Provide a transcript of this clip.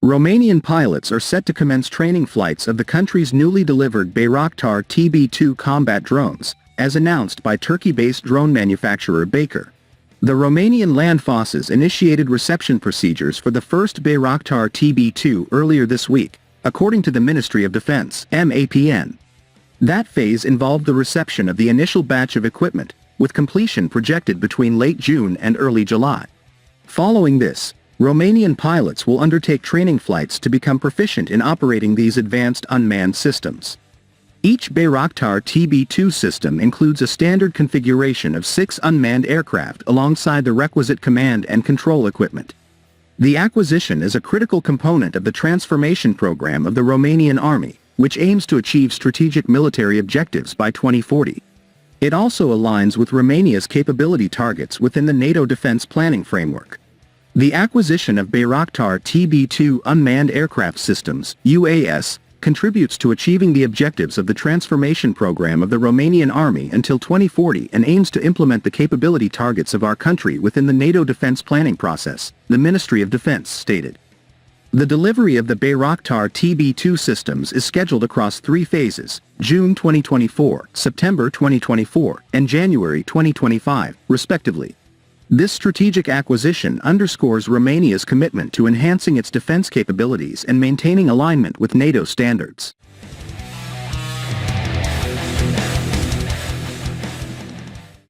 Romanian pilots are set to commence training flights of the country's newly delivered Bayraktar TB2 combat drones, as announced by Turkey-based drone manufacturer Baykar. The Romanian land forces initiated reception procedures for the first Bayraktar TB2 earlier this week, according to the Ministry of Defense (MAPN). That phase involved the reception of the initial batch of equipment, with completion projected between late June and early July. Following this, Romanian pilots will undertake training flights to become proficient in operating these advanced unmanned systems. Each Bayraktar TB2 system includes a standard configuration of 6 unmanned aircraft alongside the requisite command and control equipment. The acquisition is a critical component of the transformation program of the Romanian Army, which aims to achieve strategic military objectives by 2040. It also aligns with Romania's capability targets within the NATO defense planning framework. The acquisition of Bayraktar TB2 unmanned aircraft systems (UAS) contributes to achieving the objectives of the transformation program of the Romanian Army until 2040 and aims to implement the capability targets of our country within the NATO defense planning process, the Ministry of Defense stated. The delivery of the Bayraktar TB2 systems is scheduled across 3 phases, June 2024, September 2024, and January 2025, respectively. This strategic acquisition underscores Romania's commitment to enhancing its defense capabilities and maintaining alignment with NATO standards.